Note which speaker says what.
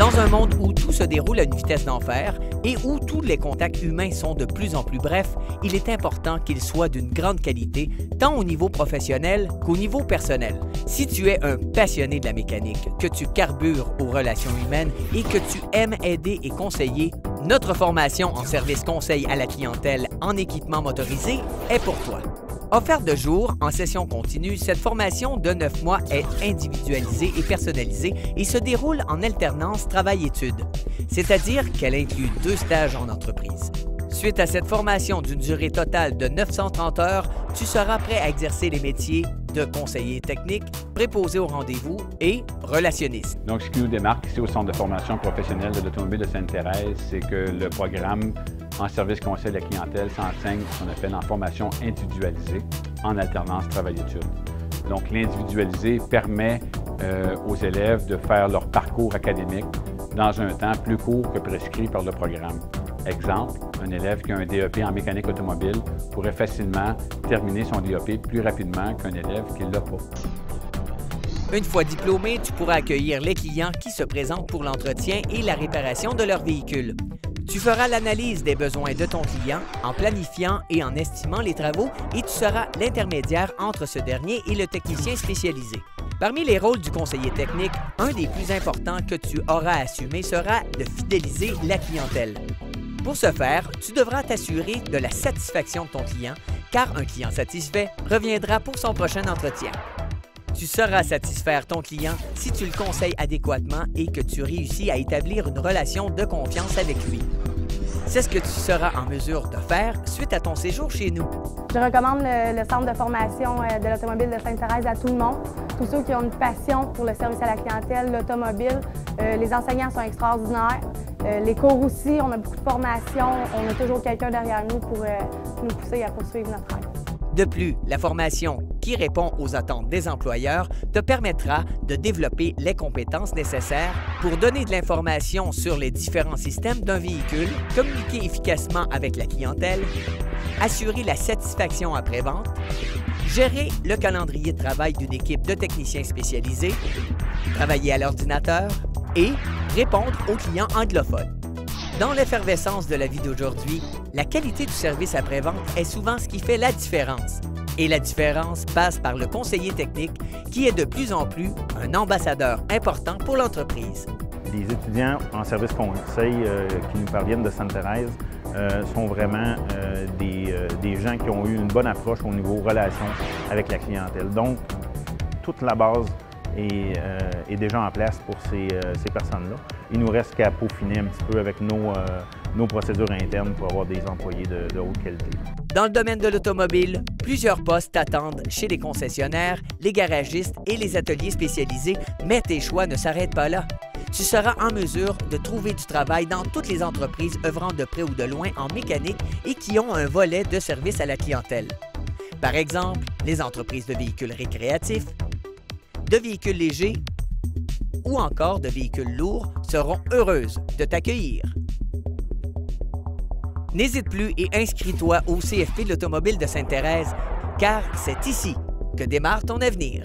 Speaker 1: Dans un monde où tout se déroule à une vitesse d'enfer et où tous les contacts humains sont de plus en plus brefs, il est important qu'ils soient d'une grande qualité, tant au niveau professionnel qu'au niveau personnel. Si tu es un passionné de la mécanique, que tu carbures aux relations humaines et que tu aimes aider et conseiller, notre formation en service conseil à la clientèle en équipement motorisé est pour toi. Offerte de jour, en session continue, cette formation de 9 mois est individualisée et personnalisée et se déroule en alternance travail-études, c'est-à-dire qu'elle inclut 2 stages en entreprise. Suite à cette formation d'une durée totale de 930 heures, tu seras prêt à exercer les métiers de conseiller technique, préposé au rendez-vous et relationniste.
Speaker 2: Donc, ce qui nous démarque ici au Centre de formation professionnelle de l'automobile de Sainte-Thérèse, c'est que le programme en service conseil à la clientèle s'enseigne ce qu'on appelle en formation individualisée en alternance travail-études. Donc, l'individualisé permet aux élèves de faire leur parcours académique dans un temps plus court que prescrit par le programme. Exemple, un élève qui a un DEP en mécanique automobile pourrait facilement terminer son DEP plus rapidement qu'un élève qui ne l'a pas.
Speaker 1: Une fois diplômé, tu pourras accueillir les clients qui se présentent pour l'entretien et la réparation de leur véhicule. Tu feras l'analyse des besoins de ton client en planifiant et en estimant les travaux et tu seras l'intermédiaire entre ce dernier et le technicien spécialisé. Parmi les rôles du conseiller technique, un des plus importants que tu auras à assumer sera de fidéliser la clientèle. Pour ce faire, tu devras t'assurer de la satisfaction de ton client, car un client satisfait reviendra pour son prochain entretien. Tu sauras satisfaire ton client si tu le conseilles adéquatement et que tu réussis à établir une relation de confiance avec lui. C'est ce que tu seras en mesure de faire suite à ton séjour chez nous.
Speaker 3: Je recommande le centre de formation de l'automobile de Sainte-Thérèse à tout le monde. Tous ceux qui ont une passion pour le service à la clientèle, l'automobile. Les enseignants sont extraordinaires. Les cours aussi, on a beaucoup de formations. On a toujours quelqu'un derrière nous pour nous pousser à poursuivre notre rêve.
Speaker 1: De plus, la formation qui répond aux attentes des employeurs te permettra de développer les compétences nécessaires pour donner de l'information sur les différents systèmes d'un véhicule, communiquer efficacement avec la clientèle, assurer la satisfaction après-vente, gérer le calendrier de travail d'une équipe de techniciens spécialisés, travailler à l'ordinateur et répondre aux clients anglophones. Dans l'effervescence de la vie d'aujourd'hui, la qualité du service après-vente est souvent ce qui fait la différence. Et la différence passe par le conseiller technique qui est de plus en plus un ambassadeur important pour l'entreprise.
Speaker 4: Les étudiants en service conseil qui nous parviennent de Sainte-Thérèse sont vraiment des gens qui ont eu une bonne approche au niveau relation avec la clientèle. Donc, toute la base est déjà en place pour ces personnes-là. Il nous reste qu'à peaufiner un petit peu avec nos procédures internes pour avoir des employés de haute qualité.
Speaker 1: Dans le domaine de l'automobile, plusieurs postes t'attendent chez les concessionnaires, les garagistes et les ateliers spécialisés, mais tes choix ne s'arrêtent pas là. Tu seras en mesure de trouver du travail dans toutes les entreprises œuvrant de près ou de loin en mécanique et qui ont un volet de service à la clientèle. Par exemple, les entreprises de véhicules récréatifs, de véhicules légers ou encore de véhicules lourds seront heureuses de t'accueillir. N'hésite plus et inscris-toi au CFP de l'automobile de Sainte-Thérèse, car c'est ici que démarre ton avenir.